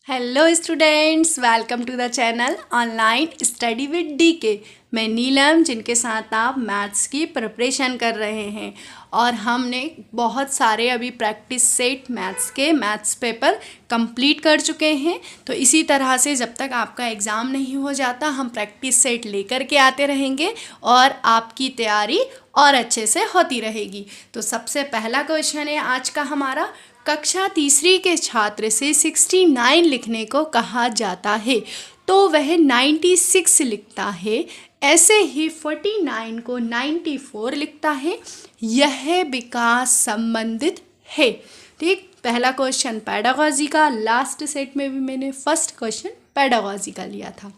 Hello students, welcome to the channel online study with DK. मैं नीलम, जिनके साथ आप मैथ्स की प्रिपरेशन कर रहे हैं और हमने बहुत सारे अभी practice set maths paper complete कर चुके हैं। तो इसी तरह से जब तक आपका एग्ज़ाम नहीं हो जाता हम प्रैक्टिस सेट लेकर के आते रहेंगे और आपकी तैयारी और अच्छे से होती रहेगी। तो सबसे पहला क्वेश्चन है आज का हमारा, कक्षा तीसरी के छात्र से 69 लिखने को कहा जाता है तो वह 96 लिखता है, ऐसे ही 49 को 94 लिखता है, यह विकास संबंधित है। ठीक, पहला क्वेश्चन पेडागॉजी का, लास्ट सेट में भी मैंने फर्स्ट क्वेश्चन पेडागॉजी का लिया था।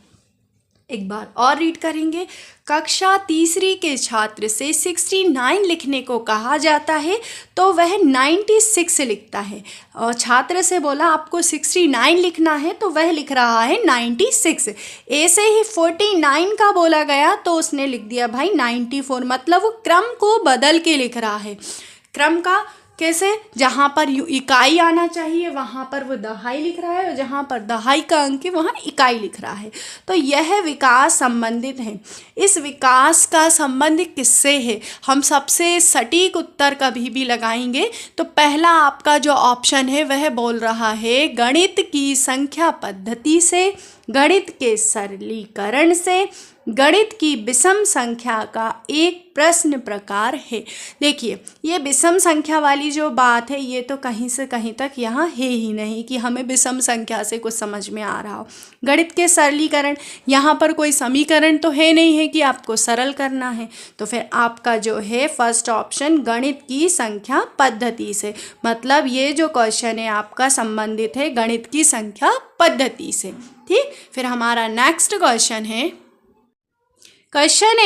एक बार और रीड करेंगे। कक्षा तीसरी के छात्र से 69 लिखने को कहा जाता है तो वह 96 लिखता है, और छात्र से बोला आपको 69 लिखना है तो वह लिख रहा है 96। ऐसे ही 49 का बोला गया तो उसने लिख दिया भाई 94। मतलब वो क्रम को बदल के लिख रहा है। क्रम का कैसे? जहाँ पर इकाई आना चाहिए वहाँ पर वो दहाई लिख रहा है, और जहाँ पर दहाई का अंक है वहाँ इकाई लिख रहा है। तो यह विकास संबंधित है। इस विकास का संबंध किससे है? हम सबसे सटीक उत्तर कभी भी लगाएंगे तो पहला आपका जो ऑप्शन है वह बोल रहा है गणित की संख्या पद्धति से, गणित के सरलीकरण से, गणित की विषम संख्या का एक प्रश्न प्रकार है। देखिए, ये विषम संख्या वाली जो बात है ये तो कहीं से कहीं तक यहाँ है ही नहीं कि हमें विषम संख्या से कुछ समझ में आ रहा हो। गणित के सरलीकरण, यहाँ पर कोई समीकरण तो है नहीं है कि आपको सरल करना है। तो फिर आपका जो है फर्स्ट ऑप्शन गणित की संख्या पद्धति से, मतलब ये जो क्वेश्चन है आपका संबंधित है गणित की संख्या पद्धति से। ठीक, फिर हमारा नेक्स्ट क्वेश्चन है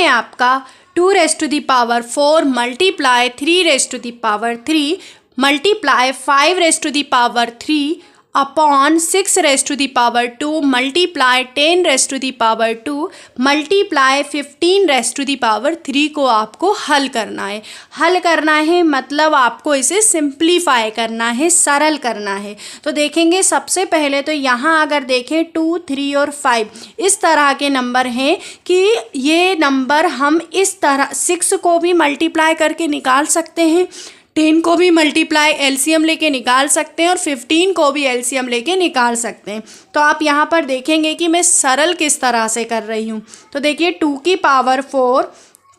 आपका 2⁴ multiply 3⁻³ multiply 5⁻³ upon 6⁻² multiply 10⁻² multiply 15⁻³ को आपको हल करना है। हल करना है मतलब आपको इसे सिंप्लीफाई करना है, सरल करना है। तो देखेंगे सबसे पहले तो यहाँ अगर देखें 2, 3 और 5 इस तरह के नंबर हैं कि ये नंबर हम इस तरह 6 को भी मल्टीप्लाई करके निकाल सकते हैं, 10 को भी मल्टीप्लाई एलसीएम लेके निकाल सकते हैं और 15 को भी एलसीएम लेके निकाल सकते हैं। तो आप यहाँ पर देखेंगे कि मैं सरल किस तरह से कर रही हूँ। तो देखिए 2 की पावर 4,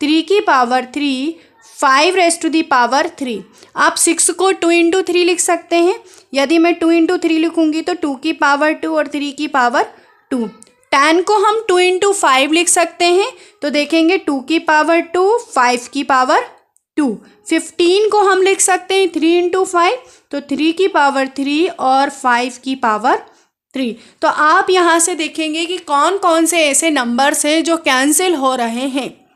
3 की पावर 3, 5⁻³ आप 6 को 2 × 3 लिख सकते हैं। यदि मैं 2 × 3 लिखूँगी तो 2 की पावर 2 और 3 की पावर 2। 10 को हम 2 × 5 लिख सकते हैं, तो देखेंगे 2 की पावर 2, 5 की पावर 2। 15 को हम लिख सकते हैं 3 × 5, तो 3 की पावर 3 और 5 की पावर 3। तो आप यहाँ से देखेंगे कि कौन कौन से ऐसे नंबर्स हैं जो कैंसिल हो रहे हैं।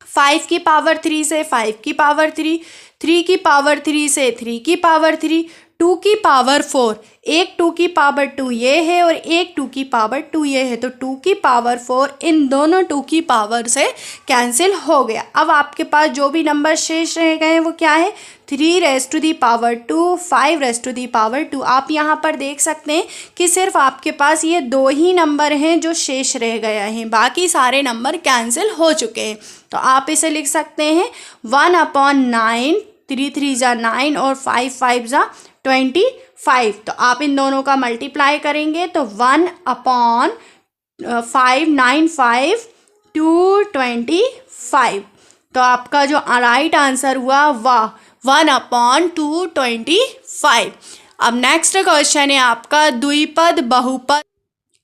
5 की पावर 3 से 5 की पावर 3, 3 की पावर 3 से 3 की पावर 3, 2 की पावर 4, एक 2 की पावर 2 ये है और एक 2 की पावर 2 ये है, तो 2 की पावर 4 इन दोनों 2 की पावर से कैंसिल हो गया। अब आपके पास जो भी नंबर शेष रह गए हैं वो क्या है? 3⁻², 5⁻²। आप यहाँ पर देख सकते हैं कि सिर्फ आपके पास ये 2 ही नंबर हैं जो शेष रह गया है, बाकी सारे नंबर कैंसिल हो चुके हैं। तो आप इसे लिख सकते हैं 1/9, 3 3 जा 9 और 5 5 जा 25। तो आप इन दोनों का मल्टीप्लाई करेंगे तो 1/5 9 5 225। तो आपका जो राइट आंसर हुआ वह 1/225। अब नेक्स्ट क्वेश्चन है आपका द्विपद बहुपद।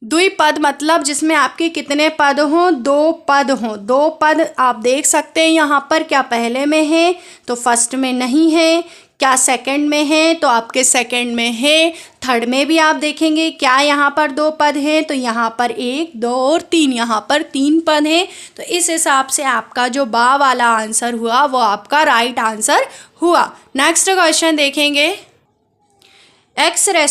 द्विपद मतलब जिसमें आपके कितने पद हों? 2 पद हों। 2 पद आप देख सकते हैं यहाँ पर, क्या पहले में है तो फर्स्ट में नहीं है, क्या सेकंड में है तो आपके सेकंड में है, थर्ड में भी आप देखेंगे क्या यहाँ पर 2 पद हैं तो यहाँ पर 1 2 और 3, यहाँ पर 3 पद हैं। तो इस हिसाब से आपका जो बा वाला आंसर हुआ वो आपका राइट आंसर हुआ। नेक्स्ट क्वेश्चन देखेंगे, x⁻³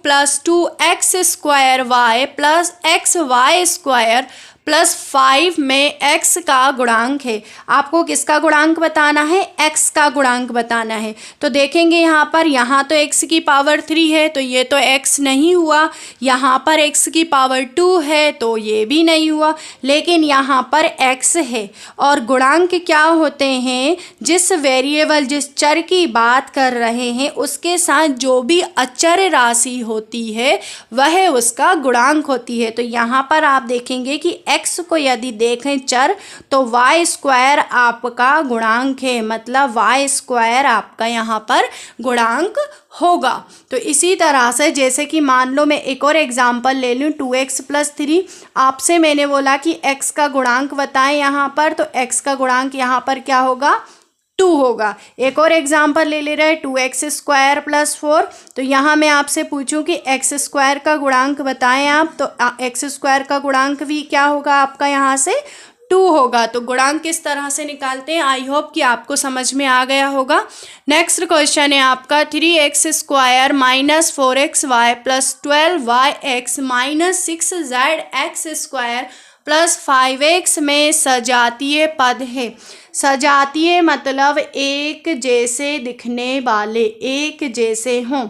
+ 2x² y + xy² plus 5 में x का गुणांक है। आपको किसका गुणांक बताना है? x का गुणांक बताना है। तो देखेंगे यहाँ पर, यहाँ तो x की पावर 3 है तो ये तो x नहीं हुआ, यहाँ पर x की पावर 2 है तो ये भी नहीं हुआ, लेकिन यहाँ पर x है। और गुणांक क्या होते हैं? जिस वेरिएबल, जिस चर की बात कर रहे हैं उसके साथ जो भी अचर राशि होती है वह उसका गुणांक होती है। तो यहाँ पर आप देखेंगे कि x को यदि देखें चर तो y स्क्वायर आपका गुणांक है, मतलब y स्क्वायर आपका यहाँ पर गुणांक होगा। तो इसी तरह से जैसे कि मान लो मैं एक और एग्जांपल ले लूँ, 2x + 3। आपसे मैंने बोला कि x का गुणांक बताएं यहाँ पर, तो x का गुणांक यहाँ पर क्या होगा? 2 होगा। एक और एग्जांपल ले रहे हैं, 2x² + 4। तो यहाँ मैं आपसे पूछूं कि x² का गुणांक बताएं आप, तो x² का गुणांक भी क्या होगा आपका? यहाँ से 2 होगा। तो गुणांक किस तरह से निकालते हैं, आई होप कि आपको समझ में आ गया होगा। नेक्स्ट क्वेश्चन है आपका 3x² - 4xy + 12yx - 6zx² + 5x में सजातीय पद है। सजातीय मतलब एक जैसे दिखने वाले, एक जैसे हों।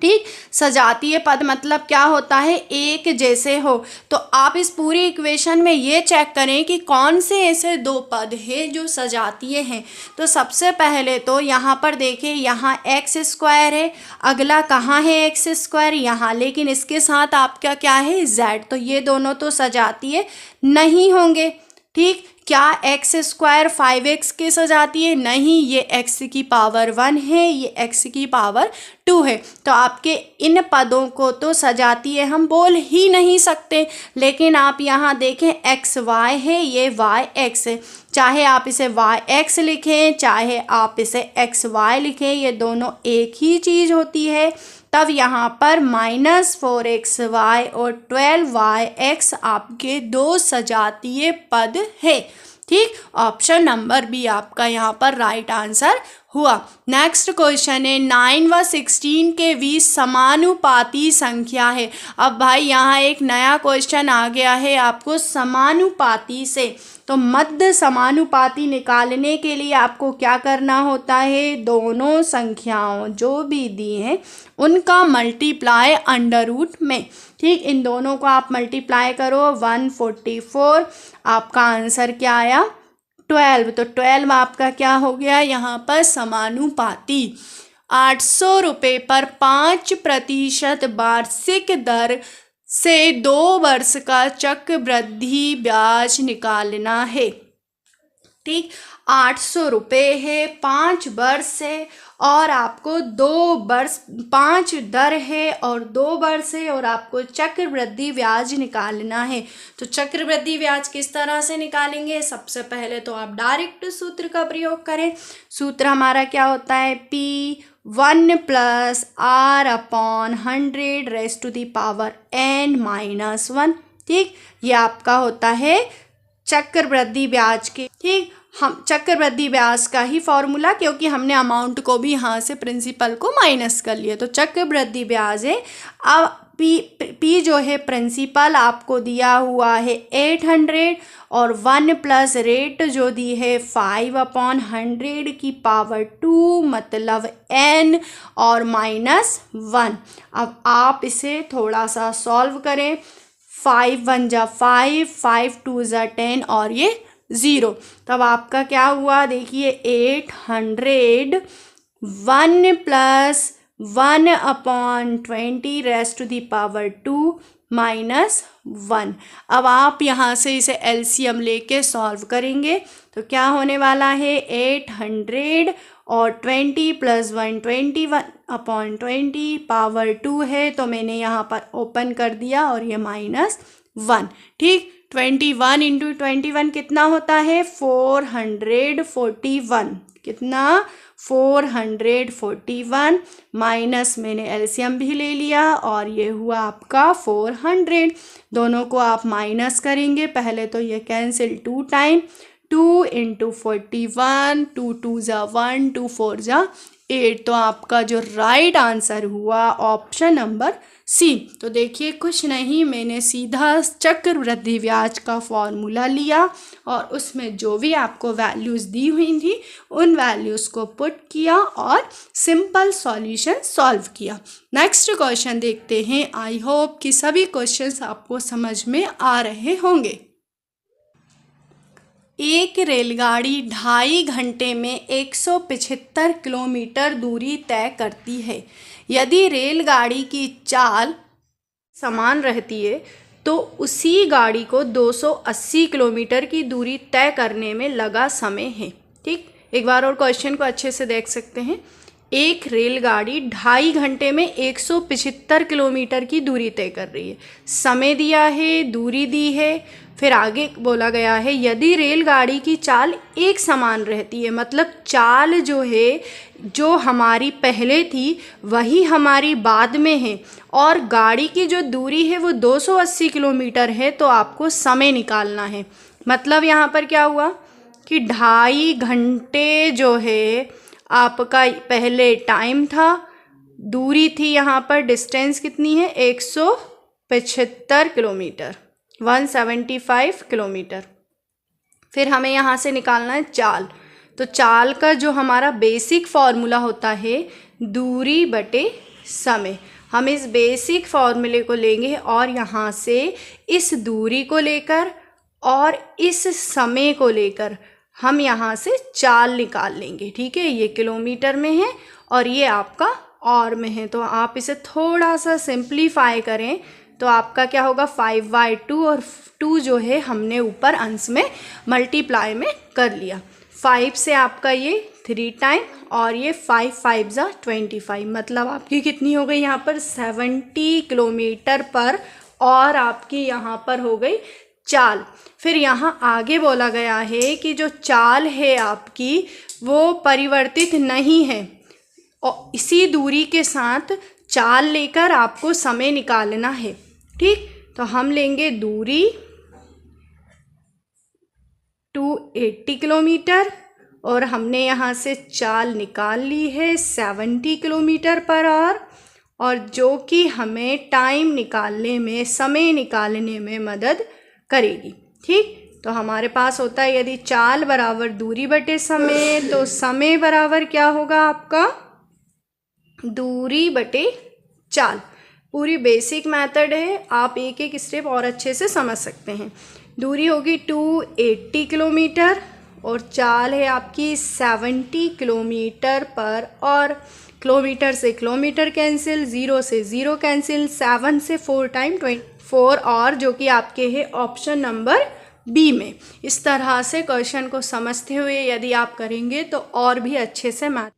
ठीक, सजातीय पद मतलब क्या होता है? एक जैसे हो। तो आप इस पूरी इक्वेशन में ये चेक करें कि कौन से ऐसे दो पद हैं जो सजातीय हैं। तो सबसे पहले तो यहाँ पर देखें, यहाँ x² है, अगला कहाँ है x²? यहाँ, लेकिन इसके साथ आपका क्या है? z। तो ये दोनों तो सजातीय नहीं होंगे। ठीक, क्या x² 5x के सजातीय? नहीं, ये x की पावर 1 है, ये x की पावर 2 है। तो आपके इन पदों को तो सजातीय हम बोल ही नहीं सकते। लेकिन आप यहाँ देखें xy है, ये yx है। चाहे आप इसे yx लिखें, चाहे आप इसे xy लिखें, ये दोनों एक ही चीज़ होती है। तब यहाँ पर -4xy और 12yx आपके दो सजातीय पद है। ठीक, ऑप्शन नंबर बी आपका यहाँ पर राइट आंसर हुआ। नेक्स्ट क्वेश्चन है 9 व 16 के बीच समानुपाती संख्या है। अब भाई यहाँ एक नया क्वेश्चन आ गया है आपको समानुपाती से। तो मध्य समानुपाती निकालने के लिए आपको क्या करना होता है? दोनों संख्याओं जो भी दी हैं उनका मल्टीप्लाई अंडर रूट में। ठीक, इन दोनों को आप मल्टीप्लाई करो, 144। आपका आंसर क्या आया? 12। तो 12 आपका क्या हो गया यहाँ पर? समानुपाती। 800 रुपये पर 5% वार्षिक दर से 2 वर्ष का चक्रवृद्धि ब्याज निकालना है। ठीक, 800 रुपये है, 5 वर्ष है और आपको 2 वर्ष, 5 दर है और 2 वर्ष है और आपको चक्रवृद्धि ब्याज निकालना है। तो चक्रवृद्धि ब्याज किस तरह से निकालेंगे? सबसे पहले तो आप डायरेक्ट सूत्र का प्रयोग करें। सूत्र हमारा क्या होता है? P1 + r/100n-1। ठीक, ये आपका होता है चक्रवृद्धि ब्याज के। ठीक, हम चक्रवृद्धि ब्याज का ही फॉर्मूला, क्योंकि हमने अमाउंट को भी यहाँ से प्रिंसिपल को माइनस कर लिया, तो चक्रवृद्धि ब्याज है। अब पी जो है प्रिंसिपल आपको दिया हुआ है 800 और 1 प्लस रेट जो दी है 5/100 की पावर 2 मतलब n और -1। अब आप इसे थोड़ा सा सॉल्व करें। 5 1 जा 5, 5 2 जा 10 और ये 0। तब आपका क्या हुआ? देखिए 800 1 + 1/20 रेज़ टू दी पावर 2 -1। अब आप यहाँ से इसे एलसीएम लेके सॉल्व करेंगे तो क्या होने वाला है? 800 और 20 + 120/20 पावर 2 है, तो मैंने यहाँ पर ओपन कर दिया और ये -1। ठीक, 21 × 21 कितना होता है? 441। कितना? 441 माइनस मैंने एलसीएम भी ले लिया और ये हुआ आपका 400। दोनों को आप माइनस करेंगे, पहले तो ये कैंसिल 2 टाइम, 2 × 41, 2 2 = 1, 2 4 = 8। तो आपका जो राइट आंसर हुआ ऑप्शन नंबर सी। तो देखिए कुछ नहीं, मैंने सीधा चक्रवृद्धि ब्याज का फॉर्मूला लिया और उसमें जो भी आपको वैल्यूज़ दी हुई थी उन वैल्यूज़ को पुट किया और सिंपल सॉल्यूशन सॉल्व किया। नेक्स्ट क्वेश्चन देखते हैं। आई होप कि सभी क्वेश्चंस आपको समझ में आ रहे होंगे। एक रेलगाड़ी 2.5 घंटे में 175 किलोमीटर दूरी तय करती है। यदि रेलगाड़ी की चाल समान रहती है तो उसी गाड़ी को 280 किलोमीटर की दूरी तय करने में लगा समय है। ठीक, एक बार और क्वेश्चन को अच्छे से देख सकते हैं। एक रेलगाड़ी 2.5 घंटे में 175 किलोमीटर की दूरी तय कर रही है। समय दिया है, दूरी दी है, फिर आगे बोला गया है यदि रेलगाड़ी की चाल एक समान रहती है, मतलब चाल जो है जो हमारी पहले थी वही हमारी बाद में है और गाड़ी की जो दूरी है वो 280 किलोमीटर है, तो आपको समय निकालना है। मतलब यहाँ पर क्या हुआ कि 2.5 घंटे जो है आपका पहले टाइम था, दूरी थी यहाँ पर डिस्टेंस कितनी है 175 किलोमीटर, 175 किलोमीटर। फिर हमें यहाँ से निकालना है चाल। तो चाल का जो हमारा बेसिक फॉर्मूला होता है दूरी बटे समय। हम इस बेसिक फॉर्मूले को लेंगे और यहाँ से इस दूरी को लेकर और इस समय को लेकर हम यहाँ से चाल निकाल लेंगे। ठीक है, ये किलोमीटर में है और ये आपका और में है। तो आप इसे थोड़ा सा सिंप्लीफाई करें तो आपका क्या होगा 5/2 और 2 जो है हमने ऊपर अंश में मल्टीप्लाई में कर लिया। 5 से आपका ये 3 टाइम और ये 5 5 जा 25, मतलब आपकी कितनी हो गई यहाँ पर 70 किलोमीटर पर और आपकी यहाँ पर हो गई चाल। फिर यहाँ आगे बोला गया है कि जो चाल है आपकी वो परिवर्तित नहीं है और इसी दूरी के साथ चाल लेकर आपको समय निकालना है। ठीक, तो हम लेंगे दूरी 280 किलोमीटर और हमने यहाँ से चाल निकाल ली है 70 किलोमीटर पर आवर और जो कि हमें टाइम निकालने में, समय निकालने में मदद करेगी। ठीक, तो हमारे पास होता है यदि चाल बराबर दूरी बटे समय तो समय बराबर क्या होगा आपका दूरी बटे चाल। पूरी बेसिक मेथड है, आप एक एक स्टेप और अच्छे से समझ सकते हैं। दूरी होगी 280 किलोमीटर और चाल है आपकी 70 किलोमीटर पर और किलोमीटर से किलोमीटर कैंसिल, 0 से 0 कैंसिल, 7 से 4 टाइम 24 और जो कि आपके है ऑप्शन नंबर बी में। इस तरह से क्वेश्चन को समझते हुए यदि आप करेंगे तो और भी अच्छे से मैथ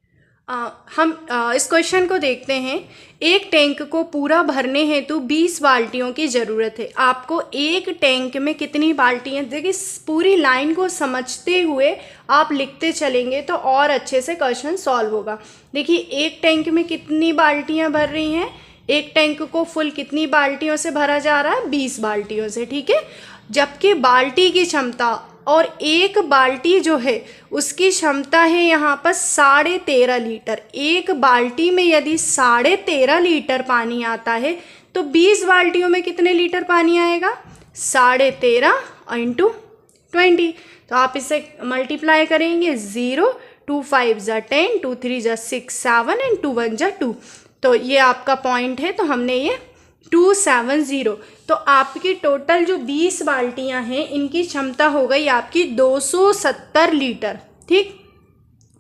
हम इस क्वेश्चन को देखते हैं। एक टैंक को पूरा भरने हेतु 20 बाल्टियों की ज़रूरत है। आपको एक टैंक में कितनी बाल्टियाँ, देखिए पूरी लाइन को समझते हुए आप लिखते चलेंगे तो और अच्छे से क्वेश्चन सॉल्व होगा। देखिए एक टैंक में कितनी बाल्टियाँ भर रही हैं, एक टैंक को फुल कितनी बाल्टियों से भरा जा रहा है 20 बाल्टियों से। ठीक है, जबकि बाल्टी की क्षमता और एक बाल्टी जो है उसकी क्षमता है यहाँ पर 13.5 लीटर। एक बाल्टी में यदि 13.5 लीटर पानी आता है तो 20 बाल्टियों में कितने लीटर पानी आएगा 13.5 × 20। तो आप इसे मल्टीप्लाई करेंगे 0, 2 5 जा 10, 2 3 जा 6 7 एंड 2 1 जा 2। तो ये आपका पॉइंट है, तो हमने ये 270। तो आपकी टोटल जो 20 बाल्टियां हैं इनकी क्षमता हो गई आपकी 270 लीटर। ठीक,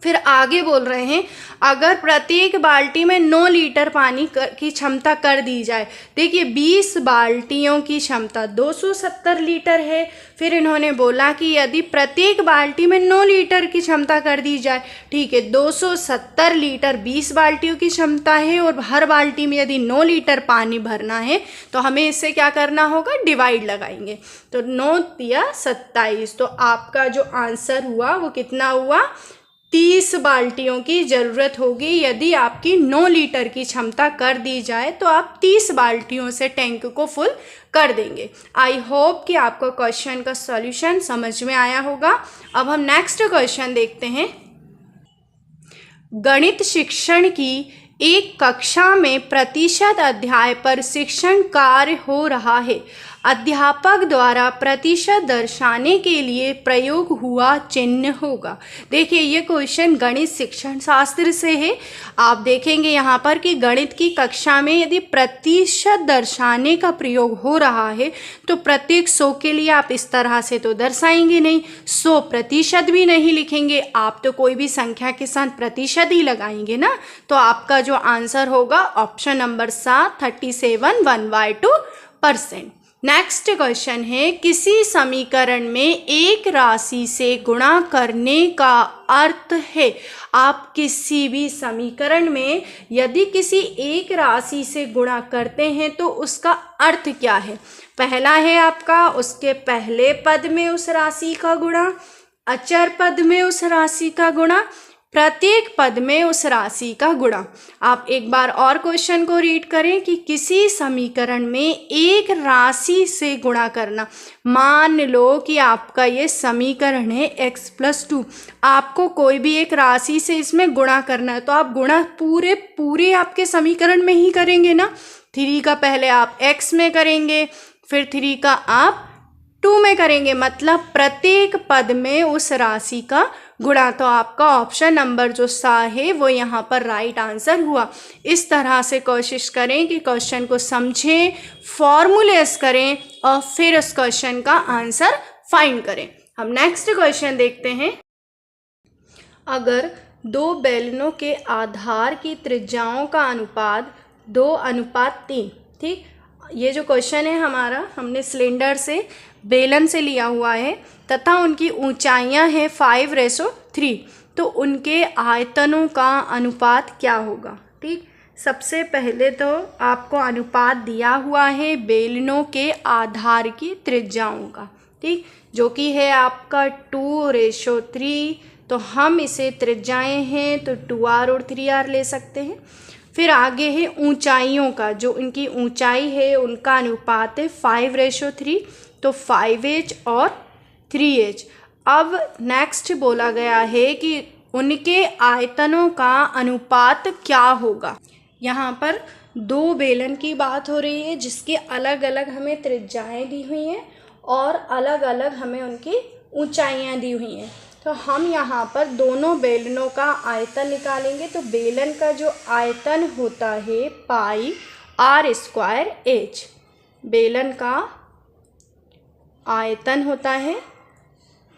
फिर आगे बोल रहे हैं अगर प्रत्येक बाल्टी में 9 लीटर पानी की क्षमता कर दी जाए। देखिए 20 बाल्टियों की क्षमता 270 लीटर है। फिर इन्होंने बोला कि यदि प्रत्येक बाल्टी में 9 लीटर की क्षमता कर दी जाए। ठीक है, 270 लीटर 20 बाल्टियों की क्षमता है और हर बाल्टी में यदि 9 लीटर पानी भरना है तो हमें इससे क्या करना होगा डिवाइड लगाएंगे। तो 9 दिया 27। तो आपका जो आंसर हुआ वो कितना हुआ 30 बाल्टियों की ज़रूरत होगी। यदि आपकी 9 लीटर की क्षमता कर दी जाए तो आप 30 बाल्टियों से टैंक को फुल कर देंगे। आई होप कि आपको क्वेश्चन का सॉल्यूशन समझ में आया होगा। अब हम नेक्स्ट क्वेश्चन देखते हैं। गणित शिक्षण की एक कक्षा में प्रतिशत अध्याय पर शिक्षण कार्य हो रहा है। अध्यापक द्वारा प्रतिशत दर्शाने के लिए प्रयोग हुआ चिन्ह होगा। देखिए ये क्वेश्चन गणित शिक्षण शास्त्र से है। आप देखेंगे यहाँ पर कि गणित की कक्षा में यदि प्रतिशत दर्शाने का प्रयोग हो रहा है तो प्रत्येक 100 के लिए आप इस तरह से तो दर्शाएंगे नहीं, 100% भी नहीं लिखेंगे, आप तो कोई भी संख्या के साथ प्रतिशत ही लगाएंगे ना। तो आपका जो आंसर होगा ऑप्शन नंबर 7 37 1/2%। नेक्स्ट क्वेश्चन है, किसी समीकरण में एक राशि से गुणा करने का अर्थ है। आप किसी भी समीकरण में यदि किसी एक राशि से गुणा करते हैं तो उसका अर्थ क्या है। पहला है आपका उसके पहले पद में उस राशि का गुणा, अचर पद में उस राशि का गुणा, प्रत्येक पद में उस राशि का गुणा। आप एक बार और क्वेश्चन को रीड करें कि किसी समीकरण में एक राशि से गुणा करना। मान लो कि आपका ये समीकरण है x+2, आपको कोई भी एक राशि से इसमें गुणा करना है तो आप गुणा पूरे आपके समीकरण में ही करेंगे ना। 3 का पहले आप x में करेंगे, फिर 3 का आप 2 में करेंगे, मतलब प्रत्येक पद में उस राशि का गुणा। तो आपका ऑप्शन नंबर जो सा है वो यहाँ पर राइट आंसर हुआ। इस तरह से कोशिश करें कि क्वेश्चन को समझें, फॉर्मूलेस करें और फिर उस क्वेश्चन का आंसर फाइंड करें। हम नेक्स्ट क्वेश्चन देखते हैं। अगर 2 बेलनों के आधार की त्रिज्याओं का अनुपात 2:3, ठीक, ये जो क्वेश्चन है हमारा हमने सिलेंडर से बेलन से लिया हुआ है तथा उनकी ऊंचाइयां हैं 5:3, तो उनके आयतनों का अनुपात क्या होगा। ठीक, सबसे पहले तो आपको अनुपात दिया हुआ है बेलनों के आधार की त्रिज्याओं का, ठीक, जो कि है आपका 2:3। तो हम इसे त्रिज्याएं हैं तो 2r और 3r ले सकते हैं। फिर आगे है ऊंचाइयों का, जो उनकी ऊंचाई है उनका अनुपात है 5:3, तो 5h और 3h। अब नेक्स्ट बोला गया है कि उनके आयतनों का अनुपात क्या होगा। यहाँ पर 2 बेलन की बात हो रही है जिसके अलग अलग हमें त्रिज्याएं दी हुई हैं और अलग अलग हमें उनकी ऊंचाइयाँ दी हुई हैं। तो हम यहाँ पर दोनों बेलनों का आयतन निकालेंगे। तो बेलन का जो आयतन होता है πr²h, बेलन का आयतन होता है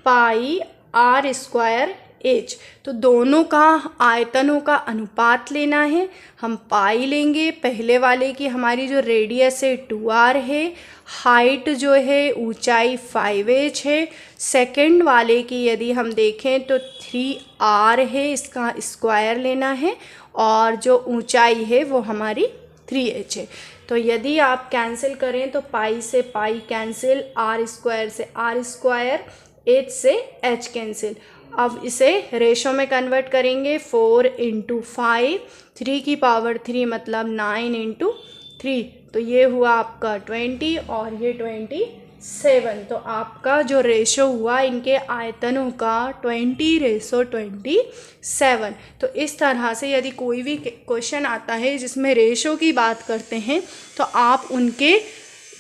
πr²h। तो दोनों का आयतनों का अनुपात लेना है। हम पाई लेंगे, पहले वाले की हमारी जो रेडियस है 2r है, हाइट जो है ऊंचाई 5h है। सेकंड वाले की यदि हम देखें तो 3r है, इसका स्क्वायर लेना है और जो ऊंचाई है वो हमारी 3h है। तो यदि आप कैंसिल करें तो पाई से पाई कैंसिल, r² से r², h से h कैंसिल। अब इसे रेशो में कन्वर्ट करेंगे, 4 × 5, 3 की पावर 3 मतलब 9 × 3, तो ये हुआ आपका 20 और ये 27। तो आपका जो रेशो हुआ इनके आयतनों का 20:27। तो इस तरह से यदि कोई भी क्वेश्चन आता है जिसमें रेशो की बात करते हैं तो आप उनके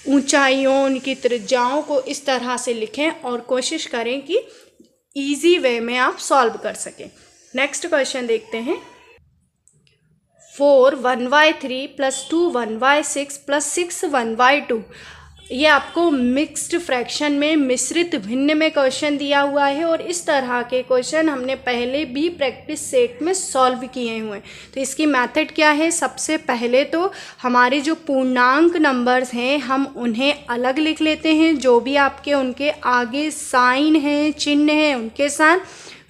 ऊंचाइयों, उनकी त्रिज्याओं को इस तरह से लिखें और कोशिश करें कि इजी वे में आप सॉल्व कर सकें। नेक्स्ट क्वेश्चन देखते हैं। 4 1/3 + 2 1/6 + 6 1/2, ये आपको मिक्स्ड फ्रैक्शन में मिश्रित भिन्न में क्वेश्चन दिया हुआ है और इस तरह के क्वेश्चन हमने पहले भी प्रैक्टिस सेट में सॉल्व किए हुए हैं। तो इसकी मेथड क्या है, सबसे पहले तो हमारे जो पूर्णांक नंबर्स हैं हम उन्हें अलग लिख लेते हैं, जो भी आपके उनके आगे साइन है, चिन्ह है उनके साथ,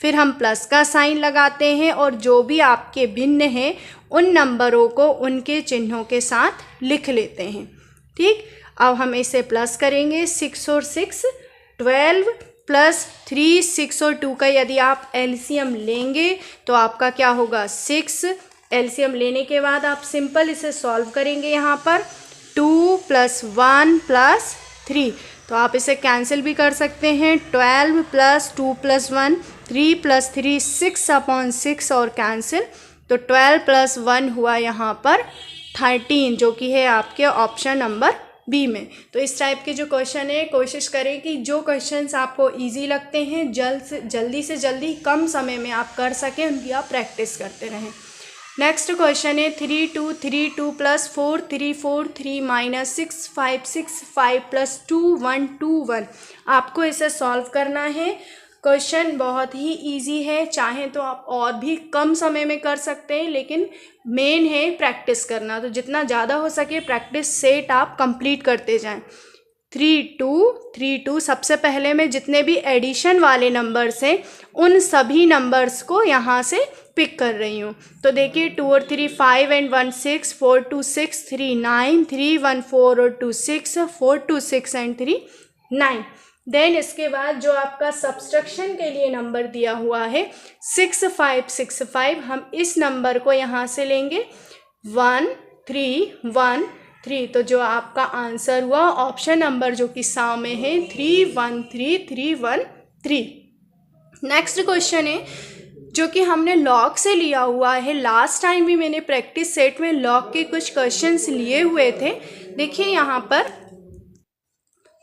फिर हम प्लस का साइन लगाते हैं और जो भी आपके भिन्न है उन नंबरों को उनके चिन्हों के साथ लिख लेते हैं। ठीक, अब हम इसे प्लस करेंगे, 6 और 6 12 + 3 6 और 2 का यदि आप एलसीएम लेंगे तो आपका क्या होगा 6। एलसीएम लेने के बाद आप सिंपल इसे सॉल्व करेंगे। यहाँ पर 2 + 1 + 3, तो आप इसे कैंसिल भी कर सकते हैं। 12 + 2 + 1 3 + 3 6/6 और कैंसिल, तो 12 + 1 हुआ यहाँ पर 13, जो कि है आपके ऑप्शन नंबर बी में। तो इस टाइप के जो क्वेश्चन है, कोशिश करें कि जो क्वेश्चंस आपको इजी लगते हैं जल्दी से जल्दी कम समय में आप कर सकें, उनकी आप प्रैक्टिस करते रहें। नेक्स्ट क्वेश्चन है 3 2 3 2 + 4 3 4 3 - 6 5 6 5 + 2 1 2 1। आपको इसे सॉल्व करना है। क्वेश्चन बहुत ही इजी है, चाहें तो आप और भी कम समय में कर सकते हैं, लेकिन मेन है प्रैक्टिस करना। तो जितना ज़्यादा हो सके प्रैक्टिस सेट आप कंप्लीट करते जाएं। 3 2 3 2, सबसे पहले मैं जितने भी एडिशन वाले नंबर्स हैं उन सभी नंबर्स को यहाँ से पिक कर रही हूँ। तो देखिए 2 और 3 5 and 1 6, 4 2 6 3 9, 3 1 4 और 2 6, 4 2 6 and 3 9। देन इसके बाद जो आपका सब्सट्रैक्शन के लिए नंबर दिया हुआ है 6 5 6 5, हम इस नंबर को यहाँ से लेंगे 1 3 1 3। तो जो आपका आंसर हुआ ऑप्शन नंबर जो कि सामने है 3 1 3 3 1 3। नेक्स्ट क्वेश्चन है जो कि हमने लॉग से लिया हुआ है। लास्ट टाइम भी मैंने प्रैक्टिस सेट में लॉग के कुछ क्वेश्चंस लिए हुए थे। देखिए यहाँ पर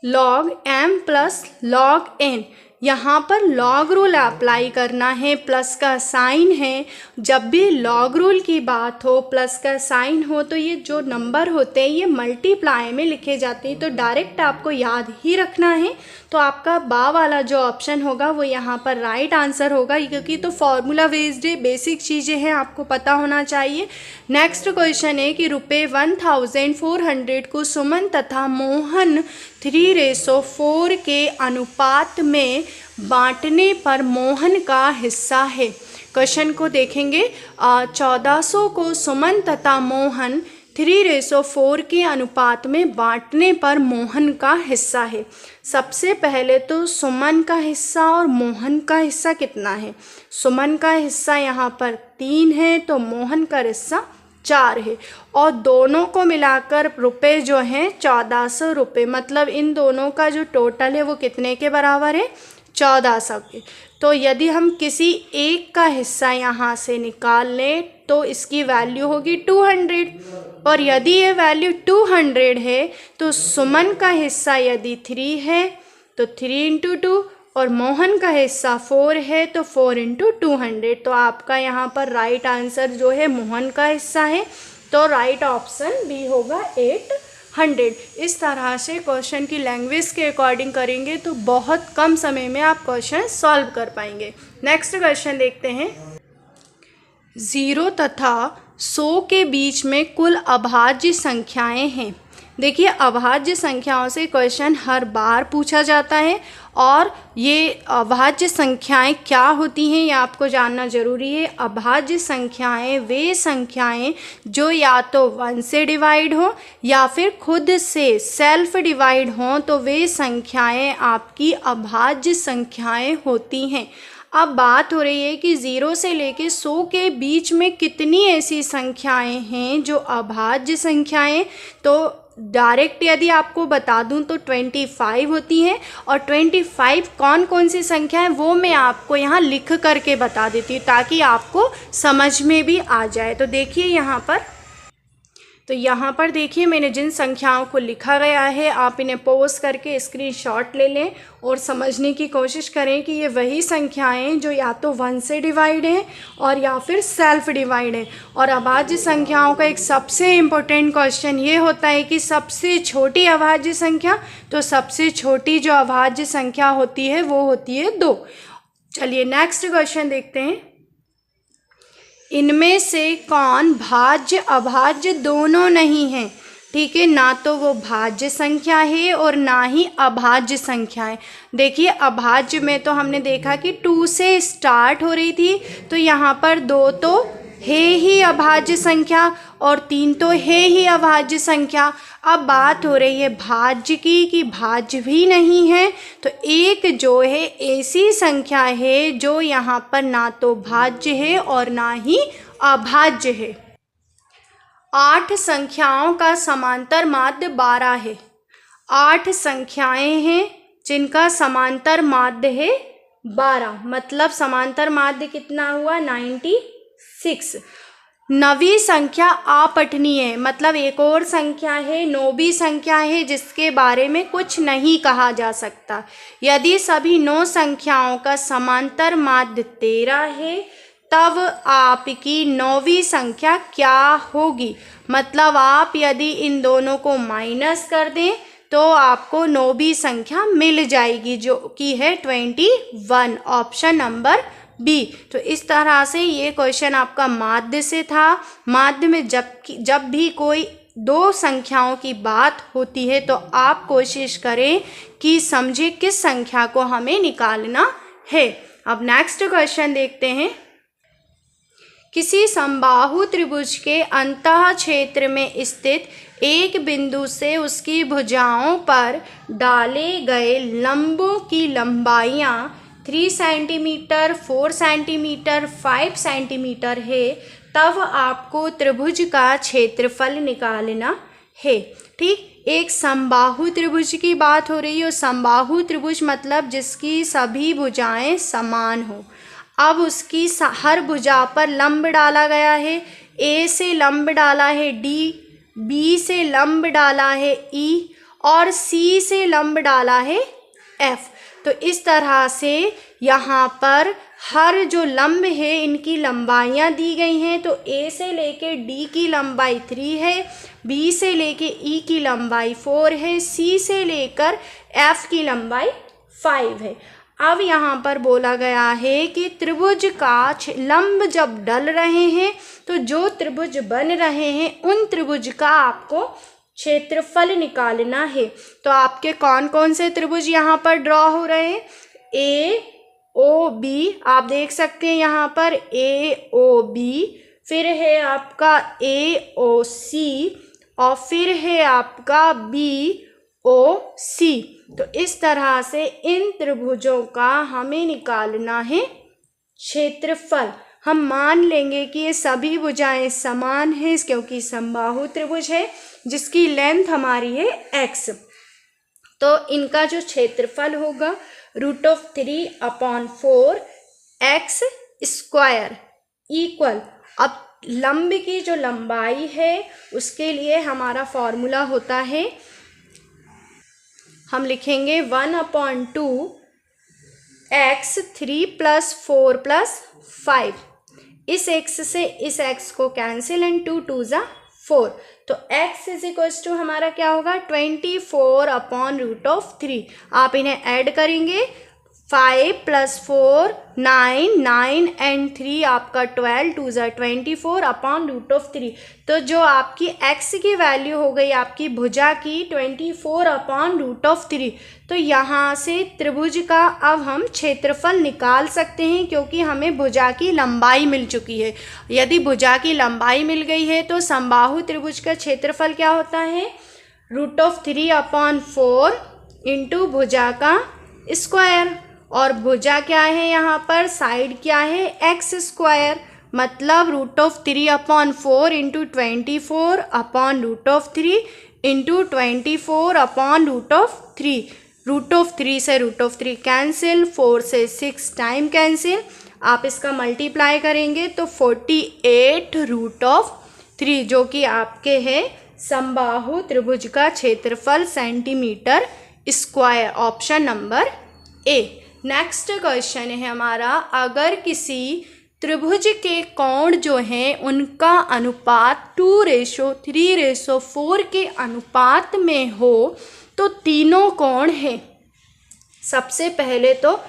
log m + log n, यहाँ पर लॉग रूल अप्लाई करना है। प्लस का साइन है, जब भी लॉग रूल की बात हो, प्लस का साइन हो, तो ये जो नंबर होते हैं ये मल्टीप्लाई में लिखे जाते हैं। तो डायरेक्ट आपको याद ही रखना है। तो आपका बा वाला जो ऑप्शन होगा वो यहाँ पर राइट आंसर होगा, क्योंकि तो फॉर्मूला बेस्ड है, बेसिक चीज़ें हैं, आपको पता होना चाहिए। नेक्स्ट क्वेश्चन है कि ₹1400 को सुमन तथा मोहन 3:4 के अनुपात में बांटने पर मोहन का हिस्सा है। क्वेश्चन को देखेंगे। 1400 को सुमन तथा मोहन 3:4 के अनुपात में बांटने पर मोहन का हिस्सा है। सबसे पहले तो सुमन का हिस्सा और मोहन का हिस्सा कितना है। सुमन का हिस्सा यहाँ पर 3 है, तो मोहन का हिस्सा 4 है, और दोनों को मिलाकर रुपए जो हैं 1400 रुपये, मतलब इन दोनों का जो टोटल है वो कितने के बराबर है, 1400 के। तो यदि हम किसी एक का हिस्सा यहाँ से निकाल लें तो इसकी वैल्यू होगी 200, और यदि ये वैल्यू 200 है तो सुमन का हिस्सा यदि 3 है तो 3 × 2, और मोहन का हिस्सा 4 है तो 4 × 200। तो आपका यहाँ पर राइट आंसर जो है मोहन का हिस्सा है, तो राइट ऑप्शन बी होगा 800। इस तरह से क्वेश्चन की लैंग्वेज के अकॉर्डिंग करेंगे तो बहुत कम समय में आप क्वेश्चन सॉल्व कर पाएंगे। नेक्स्ट क्वेश्चन देखते हैं। 0 तथा 100 के बीच में कुल अभाज्य संख्याएं हैं। देखिए अभाज्य संख्याओं से क्वेश्चन हर बार पूछा जाता है, और ये अभाज्य संख्याएं क्या होती हैं ये आपको जानना ज़रूरी है। अभाज्य संख्याएं वे संख्याएं जो या तो 1 से डिवाइड हो या फिर खुद से सेल्फ डिवाइड हों, तो वे संख्याएं आपकी अभाज्य संख्याएं होती हैं। अब बात हो रही है कि 0 से लेके 100 के बीच में कितनी ऐसी संख्याएं हैं जो अभाज्य संख्याएं। तो डायरेक्ट यदि आपको बता दूं तो 25 होती हैं, और 25 कौन कौन सी संख्या है वो मैं आपको यहाँ लिख करके बता देती हूँ ताकि आपको समझ में भी आ जाए। तो देखिए यहाँ पर देखिए मैंने जिन संख्याओं को लिखा गया है, आप इन्हें पॉज करके स्क्रीनशॉट ले लें और समझने की कोशिश करें कि ये वही संख्याएं जो या तो 1 से डिवाइड हैं और या फिर सेल्फ डिवाइड है। और अभाज्य संख्याओं का एक सबसे इम्पोर्टेंट क्वेश्चन ये होता है कि सबसे छोटी अभाज्य संख्या, तो सबसे छोटी जो अभाज्य संख्या होती है वो होती है 2। चलिए नेक्स्ट क्वेश्चन देखते हैं। इनमें से कौन भाज्य अभाज्य दोनों नहीं है। ठीक है, ना तो वो भाज्य संख्या है और ना ही अभाज्य संख्या है। देखिए अभाज्य में तो हमने देखा कि 2 से स्टार्ट हो रही थी, तो यहाँ पर 2 तो है ही अभाज्य संख्या और 3 तो है ही अभाज्य संख्या। अब बात हो रही है भाज्य की कि भाज्य भी नहीं है, तो एक जो है ऐसी संख्या है जो यहाँ पर ना तो भाज्य है और ना ही अभाज्य है। 8 संख्याओं का समांतर माध्य 12 है। 8 संख्याएं हैं जिनका समांतर माध्य है 12, मतलब समांतर माध्य कितना हुआ 96। नवी संख्या अपठनीय, मतलब एक और संख्या है, नौवीं संख्या है जिसके बारे में कुछ नहीं कहा जा सकता। यदि सभी 9 संख्याओं का समांतर माध्य 13 है तब आपकी 9वीं संख्या क्या होगी। मतलब आप यदि इन दोनों को माइनस कर दें तो आपको 9वीं संख्या मिल जाएगी जो कि है 21, ऑप्शन नंबर बी। तो इस तरह से ये क्वेश्चन आपका माध्य से था। माध्य में जब भी कोई 2 संख्याओं की बात होती है तो आप कोशिश करें कि समझे किस संख्या को हमें निकालना है। अब नेक्स्ट क्वेश्चन देखते हैं। किसी समबाहु त्रिभुज के अंतः क्षेत्र में स्थित एक बिंदु से उसकी भुजाओं पर डाले गए लंबों की लंबाइयाँ 3 सेंटीमीटर, 4 सेंटीमीटर, 5 सेंटीमीटर है, तब आपको त्रिभुज का क्षेत्रफल निकालना है। ठीक, एक समबाहु त्रिभुज की बात हो रही है। समबाहु त्रिभुज मतलब जिसकी सभी भुजाएं समान हो। अब उसकी हर भुजा पर लंब डाला गया है। ए से लंब डाला है डी, बी से लंब डाला है ई और सी से लंब डाला है एफ। तो इस तरह से यहाँ पर हर जो लंब है इनकी लंबाइयाँ दी गई हैं। तो ए से लेके डी की लंबाई 3 है, बी से लेके ई की लंबाई 4 है, सी से लेकर एफ की लंबाई 5 है। अब यहाँ पर बोला गया है कि त्रिभुज का लंब जब डल रहे हैं तो जो त्रिभुज बन रहे हैं उन त्रिभुज का आपको क्षेत्रफल निकालना है। तो आपके कौन कौन से त्रिभुज यहाँ पर ड्रॉ हो रहे हैं। ए ओ बी, आप देख सकते हैं यहाँ पर ए ओ बी, फिर है आपका ए ओ सी और फिर है आपका बी ओ सी। तो इस तरह से इन त्रिभुजों का हमें निकालना है क्षेत्रफल। हम मान लेंगे कि ये सभी भुजाएं समान हैं क्योंकि समबाहु त्रिभुज है जिसकी लेंथ हमारी है x। तो इनका जो क्षेत्रफल होगा √3/4 x स्क्वायर इक्वल। अब लंब की जो लंबाई है उसके लिए हमारा फॉर्मूला होता है, हम लिखेंगे 1/2 x 3 + 4 + 5। इस x से इस x को कैंसिल एंड 2 2 ज़ा 4। तो x = हमारा क्या होगा 24/√3। आप इन्हें ऐड करेंगे 5 + 4 9, 9 एंड 3 आपका 12, 2 ज़ा 24/√3। तो जो आपकी x की वैल्यू हो गई आपकी भुजा की 24/√3। तो यहाँ से त्रिभुज का अब हम क्षेत्रफल निकाल सकते हैं क्योंकि हमें भुजा की लंबाई मिल चुकी है। यदि भुजा की लंबाई मिल गई है तो समबाहु त्रिभुज का क्षेत्रफल क्या होता है √3/4 इंटू भुजा का स्क्वायर। और भुजा क्या है यहाँ पर, साइड क्या है x स्क्वायर, मतलब √3/4 इंटू 24/√3 इंटू 24/√3। √3 से √3 कैंसिल, 4 से 6 टाइम कैंसिल। आप इसका मल्टीप्लाई करेंगे तो 48√3 जो कि आपके है समबाहु त्रिभुज का क्षेत्रफल centimetre square, option number A. Next question है हमारा, अगर किसी त्रिभुज के कोण जो हैं उनका अनुपात 2:3:4 के अनुपात में हो तो तीनों कोण हैं। सबसे पहले तो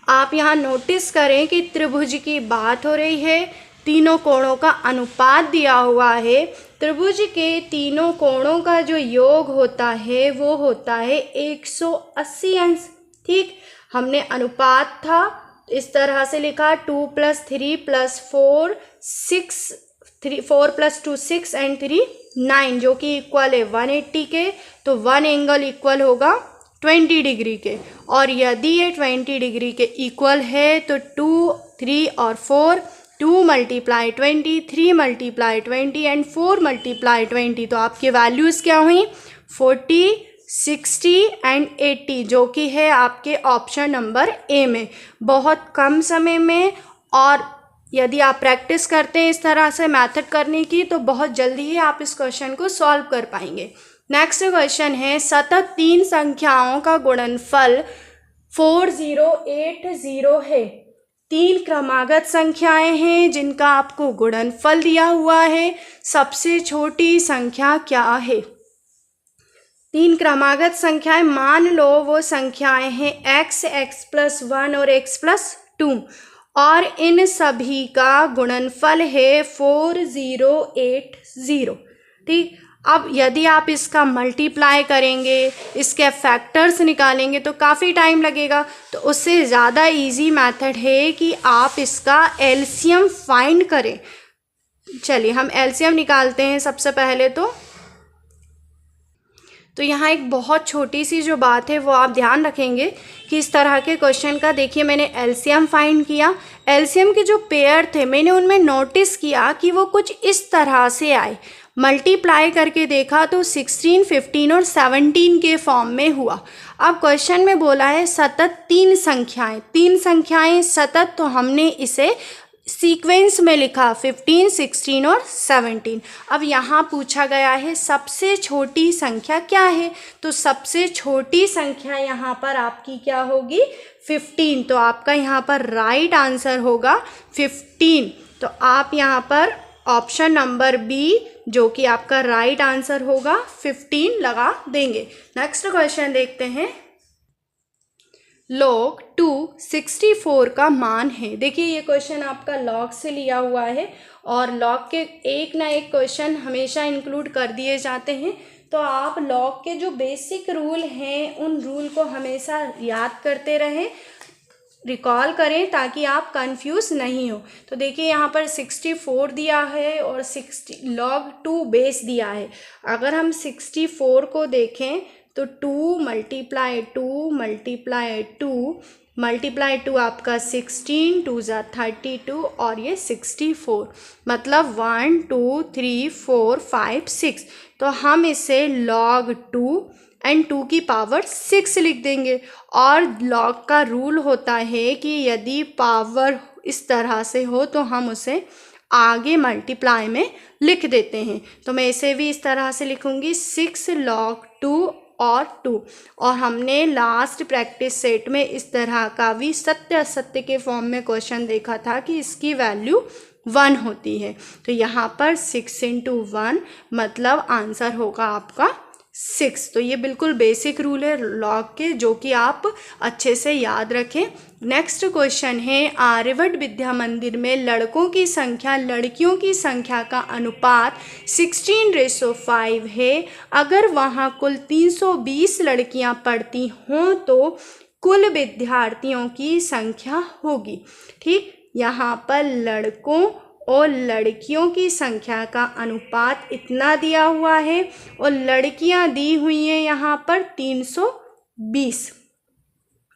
आप यहाँ नोटिस करें कि त्रिभुज की बात हो रही है, तीनों कोणों का अनुपात दिया हुआ है। त्रिभुज के तीनों कोणों का जो योग होता है वो होता है 180 अंश। ठीक, हमने अनुपात था इस तरह से लिखा 2 + 3 + 4 6 4 + 2 6 एंड 3 9 जो कि इक्वल है 180 के। तो 1 एंगल इक्वल होगा 20 डिग्री के। और यदि ये 20 डिग्री के इक्वल है तो 2, 3 और 4, 2 × 20, 3 × 20 एंड 4 × 20। तो आपकी वैल्यूज़ क्या हुई 40, 60 एंड 80 जो कि है आपके ऑप्शन नंबर ए में। बहुत कम समय में, और यदि आप प्रैक्टिस करते हैं इस तरह से मेथड करने की तो बहुत जल्दी ही आप इस क्वेश्चन को सॉल्व कर पाएंगे। नेक्स्ट क्वेश्चन है, सतत 3 संख्याओं का गुणनफल 4080 है। 3 क्रमागत संख्याएं हैं जिनका आपको गुणनफल दिया हुआ है। सबसे छोटी संख्या क्या है? 3 क्रमागत संख्याएं, मान लो वो संख्याएं हैं x, x+1 और x+2 और इन सभी का गुणनफल है 4080। ठीक, अब यदि आप इसका मल्टीप्लाई करेंगे, इसके फैक्टर्स निकालेंगे तो काफ़ी टाइम लगेगा। तो उससे ज़्यादा इजी मेथड है कि आप इसका एलसीएम फाइंड करें। चलिए हम एलसीएम निकालते हैं सबसे पहले। तो यहाँ एक बहुत छोटी सी जो बात है वो आप ध्यान रखेंगे कि इस तरह के क्वेश्चन का, देखिए मैंने एलसीएम फाइंड किया, एलसीएम के जो पेयर थे मैंने उनमें नोटिस किया कि वो कुछ इस तरह से आए। मल्टीप्लाई करके देखा तो 16, 15 और 17 के फॉर्म में हुआ। अब क्वेश्चन में बोला है सतत 3 संख्याएं सतत, तो हमने इसे सीक्वेंस में लिखा 15, 16 और 17। अब यहाँ पूछा गया है सबसे छोटी संख्या क्या है, तो सबसे छोटी संख्या यहाँ पर आपकी क्या होगी? 15। तो आपका यहाँ पर राइट आंसर होगा 15। तो आप यहाँ पर ऑप्शन नंबर बी जो कि आपका राइट आंसर होगा 15 लगा देंगे। नेक्स्ट क्वेश्चन देखते हैं। log 264 का मान है। देखिए ये क्वेश्चन आपका log से लिया हुआ है और log के एक ना एक क्वेश्चन हमेशा इंक्लूड कर दिए जाते हैं। तो आप log के जो बेसिक रूल हैं उन रूल को हमेशा याद करते रहें, रिकॉल करें ताकि आप कंफ्यूज नहीं हो। तो देखिए यहाँ पर 64 दिया है और 60 log 2 बेस दिया है। अगर हम 64 को देखें तो 2 मल्टीप्लाई 2 मल्टीप्लाई 2 मल्टीप्लाई 2 आपका 16, 2 ज़ा 32 और ये 64, मतलब 1 2 3 4 5 6। तो हम इसे log 2 एंड 2 की पावर 6 लिख देंगे। और log का रूल होता है कि यदि पावर इस तरह से हो तो हम उसे आगे मल्टीप्लाई में लिख देते हैं। तो मैं इसे भी इस तरह से लिखूंगी 6 log 2 और 2। और हमने लास्ट प्रैक्टिस सेट में इस तरह का भी सत्य असत्य के फॉर्म में क्वेश्चन देखा था कि इसकी वैल्यू 1 होती है। तो यहाँ पर 6 × 1 मतलब आंसर होगा आपका 6। तो ये बिल्कुल बेसिक रूल है लॉग के जो कि आप अच्छे से याद रखें। नेक्स्ट क्वेश्चन है, आर्यभट्ट विद्या मंदिर में लड़कों की संख्या लड़कियों की संख्या का अनुपात 16:5 है। अगर वहाँ कुल 320 लड़कियाँ पढ़ती हों तो कुल विद्यार्थियों की संख्या होगी। ठीक, यहाँ पर लड़कों और लड़कियों की संख्या का अनुपात इतना दिया हुआ है और लड़कियां दी हुई हैं यहाँ पर 320।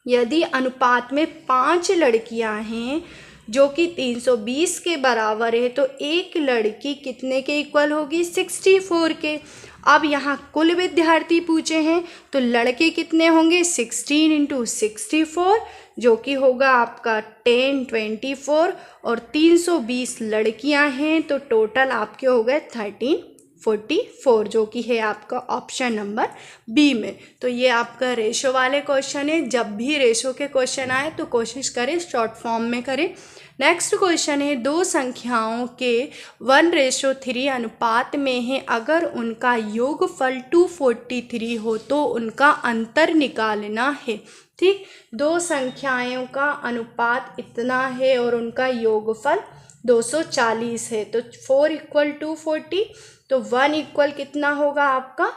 यदि अनुपात में 5 लड़कियां हैं जो कि 320 के बराबर है तो एक लड़की कितने के इक्वल होगी? 64 के। अब यहाँ कुल विद्यार्थी पूछे हैं तो लड़के कितने होंगे? 16 × 64 जो कि होगा आपका 10 24 और 320 लड़कियां हैं तो टोटल आपके हो गए 1344 जो कि है आपका ऑप्शन नंबर बी में। तो ये आपका रेशो वाले क्वेश्चन है। जब भी रेशो के क्वेश्चन आए तो कोशिश करें शॉर्ट फॉर्म में करें। नेक्स्ट क्वेश्चन है, 2 संख्याओं के 1:3 अनुपात में है। अगर उनका योगफल 243 हो तो उनका अंतर निकालना है। ठीक, 2 संख्याओं का अनुपात इतना है और उनका योगफल 240 है। तो 4 = 240 तो 1 इक्वल कितना होगा आपका?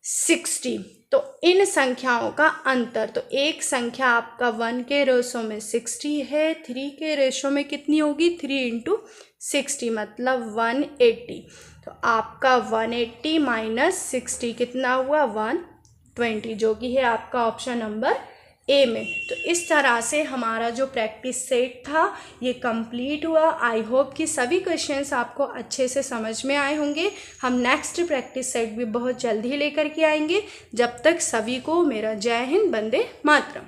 60। तो इन संख्याओं का अंतर, तो एक संख्या आपका 1 के रेशो में 60 है, 3 के रेशो में कितनी होगी? 3 × 60 मतलब 180। तो आपका 180 - 60 कितना हुआ? 120 जो कि है आपका ऑप्शन नंबर ए में। तो इस तरह से हमारा जो प्रैक्टिस सेट था ये कंप्लीट हुआ। आई होप कि सभी क्वेश्चंस आपको अच्छे से समझ में आए होंगे। हम नेक्स्ट प्रैक्टिस सेट भी बहुत जल्दी लेकर के आएंगे। जब तक सभी को मेरा जय हिंद, वंदे मातरम।